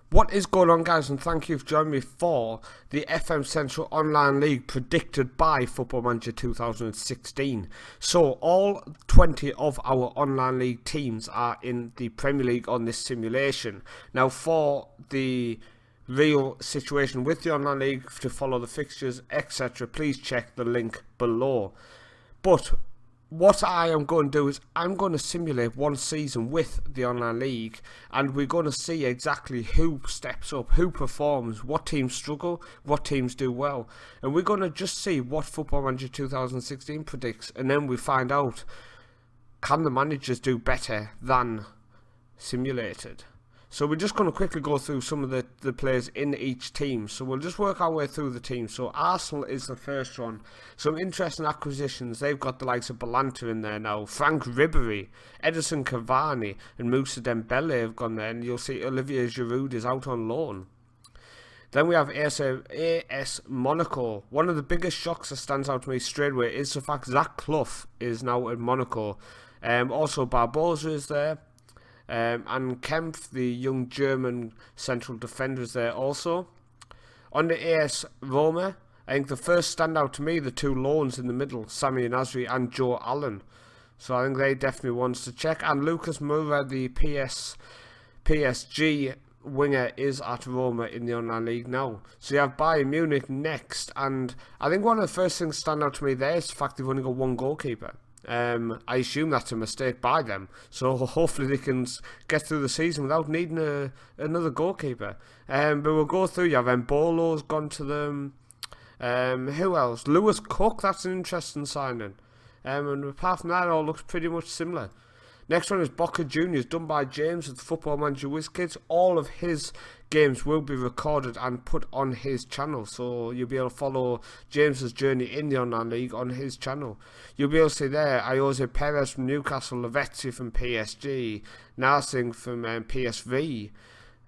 What is going on, guys, and thank you for joining me for the FMCentral Online League predicted by Football Manager 2016. So all 20 of our Online League teams are in the Premier League on this simulation. Now, for the real situation with the Online League, to follow the fixtures, etc., please check the link below. But what I am going to do is I'm going to simulate one season with the Online League, and we're going to see exactly who steps up, who performs, what teams struggle, what teams do well, and we're going to just see what Football Manager 2016 predicts, and then we find out, can the managers do better than simulated? So we're just going to quickly go through some of the players in each team. So we'll just work our way through the team. So Arsenal is the first one. Some interesting acquisitions. They've got the likes of Balanta in there now. Frank Ribery, Edison Cavani and Moussa Dembele have gone there. And you'll see Olivier Giroud is out on loan. Then we have AS Monaco. One of the biggest shocks that stands out to me straight away is the fact Zach Clough is now at Monaco. Also Barbosa is there. And Kempf, the young German central defender, is there also. On the AS Roma, I think the first stand out to me, the two loans in the middle, Sami Nasri and Joe Allen. So I think they definitely wants to check. And Lucas Moura, the PSG winger, is at Roma in the Online League now. So you have Bayern Munich next, and I think one of the first things stand out to me there is the fact they've only got one goalkeeper. I assume that's a mistake by them, so hopefully they can get through the season without needing another goalkeeper. But we'll go through. You have Mbolo's gone to them. Who else? Lewis Cook, that's an interesting signing. And apart from that, it all looks pretty much similar. Next one is Boca Juniors, done by James with Football Manager WizKids. All of his games will be recorded and put on his channel, so you'll be able to follow James's journey in the Online League on his channel. You'll be able to see there Jose Perez from Newcastle, Lavezzi from PSG, Narsing from PSV,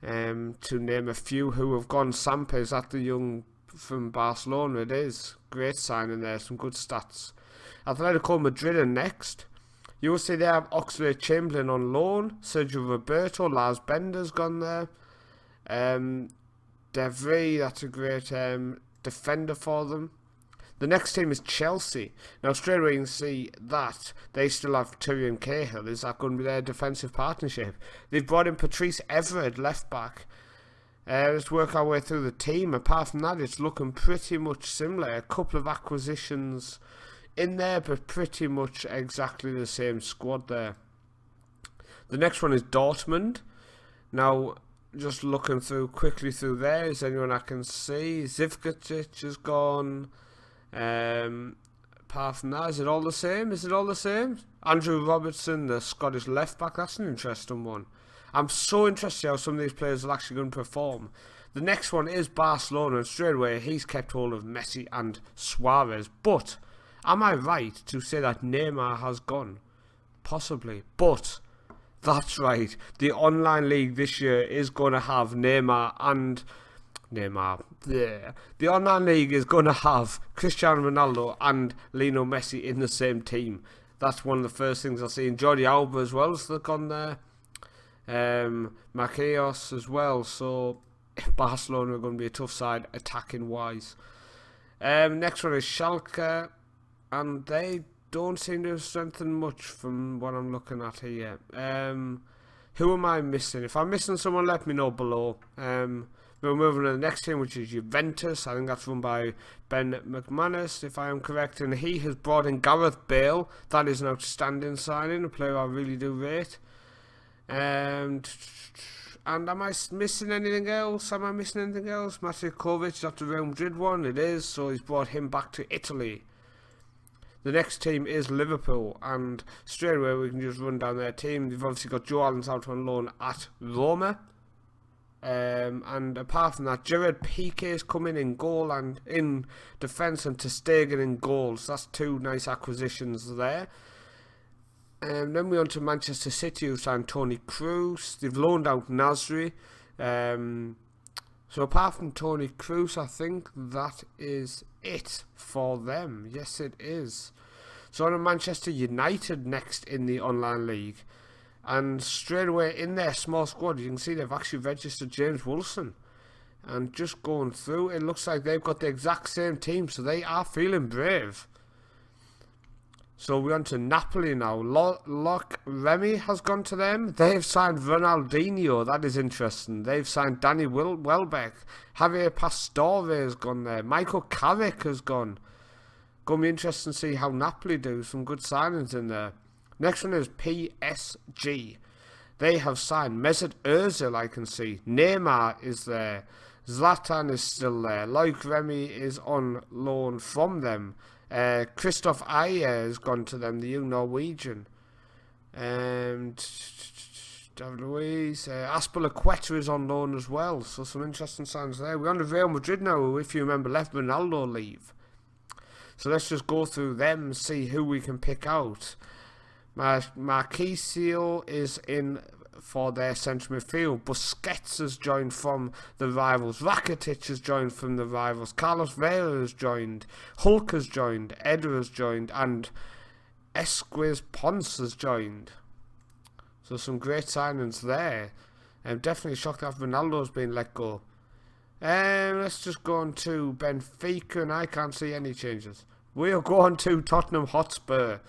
to name a few who have gone. Sampes at the young from Barcelona. It is great signing there, some good stats. Atletico Madrid are next. You will see they have Oxlade-Chamberlain on loan, Sergio Roberto, Lars Bender's gone there. De Vrij, that's a great defender for them. The next team is Chelsea. Now straight away you can see that they still have Tyrion Cahill. Is that going to be their defensive partnership? They've brought in Patrice Evra, left back. Let's work our way through the team. Apart from that, it's looking pretty much similar. A couple of acquisitions in there, but pretty much exactly the same squad there. The next one is Dortmund. Now, just looking quickly through there, is anyone I can see? Zivkovic has gone. Apart from that, is it all the same? Andrew Robertson, the Scottish left back, that's an interesting one. I'm so interested how some of these players are actually going to perform. The next one is Barcelona, and straight away he's kept hold of Messi and Suarez, but am I right to say that Neymar has gone? Possibly. But that's right. The Online League this year is going to have Neymar. The Online League is going to have Cristiano Ronaldo and Lionel Messi in the same team. That's one of the first things I see. And Jordi Alba as well, so they've gone there. Marquinhos as well. So Barcelona are going to be a tough side attacking wise. Next one is Schalke. And they don't seem to have strengthened much from what I'm looking at here. Who am I missing? If I'm missing someone, let me know below. We're moving to the next team, which is Juventus. I think that's run by Ben McManus, if I am correct. And he has brought in Gareth Bale. That is an outstanding signing, a player I really do rate. And am I missing anything else? Matej Kovac is at the Real Madrid one. It is, so he's brought him back to Italy. The next team is Liverpool, and straight away we can just run down their team. They've obviously got Joe Allen's out on loan at Roma. And apart from that, Gerard Piqué is coming in goal and in defence, and Ter Stegen in goals. That's two nice acquisitions there. And then we're on to Manchester City, who signed Toni Kroos. They've loaned out Nasri. So apart from Toni Kroos, I think that is it for them. Yes, it is. So on to Manchester United next in the Online League. And straight away in their small squad, you can see they've actually registered James Wilson. And just going through, it looks like they've got the exact same team, so they are feeling brave. So we're on to Napoli now. Lock Remy has gone to them. They've signed Ronaldinho. That is interesting. They've signed Danny Welbeck. Javier Pastore has gone there. Michael Carrick has gone. Going to be interesting to see how Napoli do. Some good signings in there. Next one is PSG. They have signed Mesut Ozil, I can see. Neymar is there. Zlatan is still there. Loic Remy is on loan from them. Christoph Ayer has gone to them, the young Norwegian. And David Luiz, Aspilicueta is on loan as well. So some interesting signs there. We're on to Real Madrid now, who, if you remember, left Ronaldo leave. So let's just go through them and see who we can pick out. Marquisio is in for their central midfield. Busquets has joined from the rivals. Rakitic has joined from the rivals. Carlos Vela has joined. Hulk has joined. Eder has joined. And Esquiz Pons has joined. So some great signings there. I'm definitely shocked that Ronaldo's been let go. Let's just go on to Benfica, and I can't see any changes. We'll go on to Tottenham Hotspur.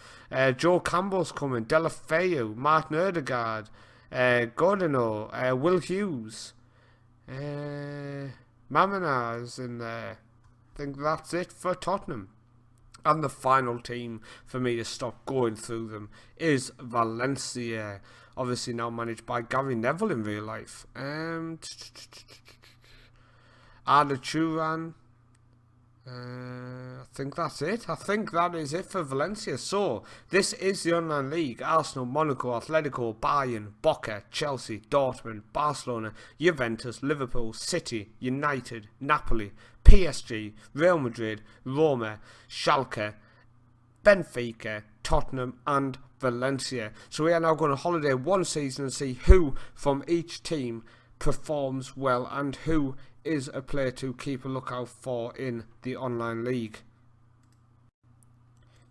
Joe Campbell's coming. Delafeu, Martin Odegaard, Godino, Will Hughes, Mamina is in there. I think that's it for Tottenham. And the final team for me to stop going through them is Valencia. Obviously now managed by Gary Neville in real life. Arda Turan. I think that's it. I think that is it for Valencia. So, this is the online league. Arsenal, Monaco, Atletico, Bayern, Boca, Chelsea, Dortmund, Barcelona, Juventus, Liverpool, City, United, Napoli, PSG, Real Madrid, Roma, Schalke, Benfica, Tottenham and Valencia. So we are now going to holiday one season and see who from each team performs well and who is a player to keep a lookout for in the online league.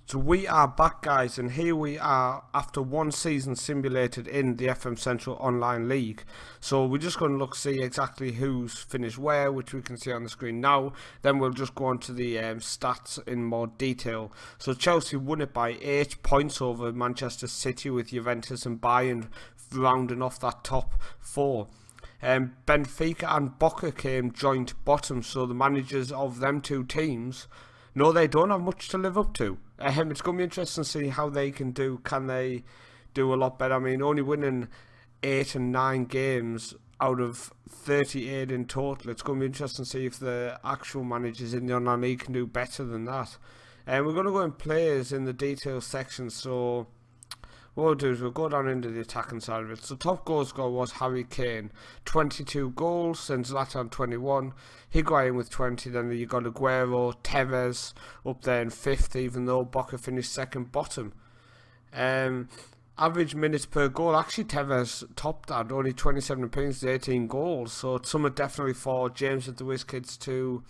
So we are back, guys, and here we are after one season simulated in the FMCentral online league. So we're just going to look see exactly who's finished where, which we can see on the screen now. Then we'll just go on to the stats in more detail. So Chelsea won it by 8 points over Manchester City, with Juventus and Bayern rounding off that top 4. Benfica and Boca came joint bottom, so the managers of them two teams, no, they don't have much to live up to. It's going to be interesting to see how they can do. Can they do a lot better? I mean, only winning 8 and 9 games out of 38 in total. It's going to be interesting to see if the actual managers in the online league can do better than that. And we're going to go in players in the details section, so what we'll do is we'll go down into the attacking side of it. So top goal scorer was Harry Kane, 22 goals, and Zlatan 21, Higuain with 20, then you got Aguero, Tevez up there in 5th, even though Boca finished second bottom. Average minutes per goal, actually Tevez topped that, only 27 appearances, 18 goals, so it's something definitely for James at the WizKids to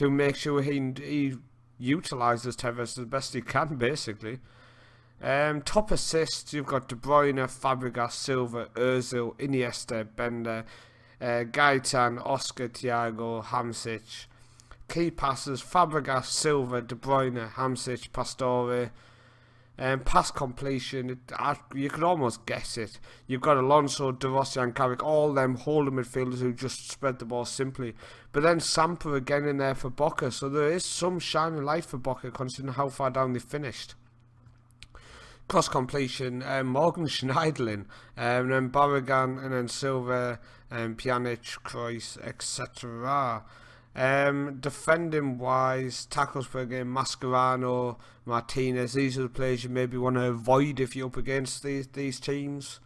make sure he utilises Tevez the best he can, basically. Top assists, you've got De Bruyne, Fabregas, Silva, Ozil, Iniesta, Bender, Gaetan, Oscar, Thiago, Hamsik. Key passes, Fabregas, Silva, De Bruyne, Hamsik, Pastore. Pass completion, you could almost guess it. You've got Alonso, De Rossi and Carrick, all them holding midfielders who just spread the ball simply. But then Samper again in there for Boca, so there is some shining light for Boca considering how far down they finished. Cross completion, Morgan Schneiderlin, and then Barragan, and then Silva, Pjanic, Kroos, etc. Defending wise, tackles per game, Mascherano, Martinez, these are the players you maybe want to avoid if you're up against these teams.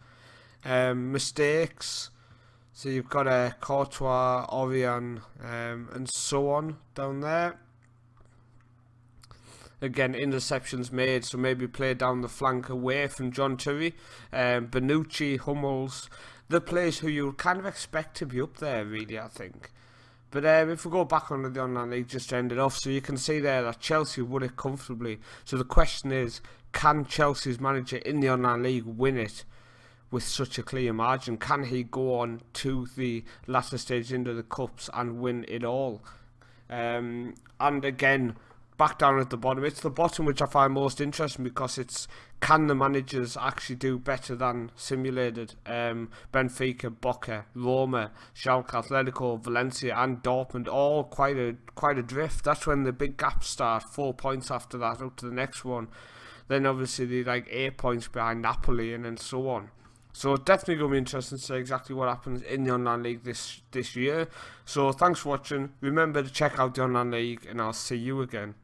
Mistakes, so you've got Courtois, Orion, and so on down there. Again, interceptions made, so maybe play down the flank away from John Terry. Bonucci, Hummels, the players who you kind of expect to be up there, really, I think. But if we go back onto the online league, just to end it off, so you can see there that Chelsea won it comfortably. So the question is, can Chelsea's manager in the online league win it with such a clear margin? Can he go on to the latter stage into the cups and win it all? And again, back down at the bottom, it's the bottom which I find most interesting, because it's, can the managers actually do better than simulated? Benfica, Boca, Roma, Schalke, Atletico, Valencia and Dortmund, all quite a drift. That's when the big gaps start, 4 points after that up to the next one. Then obviously they're like 8 points behind Napoli, and then so on. So it's definitely going to be interesting to see exactly what happens in the online league this year. So thanks for watching. Remember to check out the online league, and I'll see you again.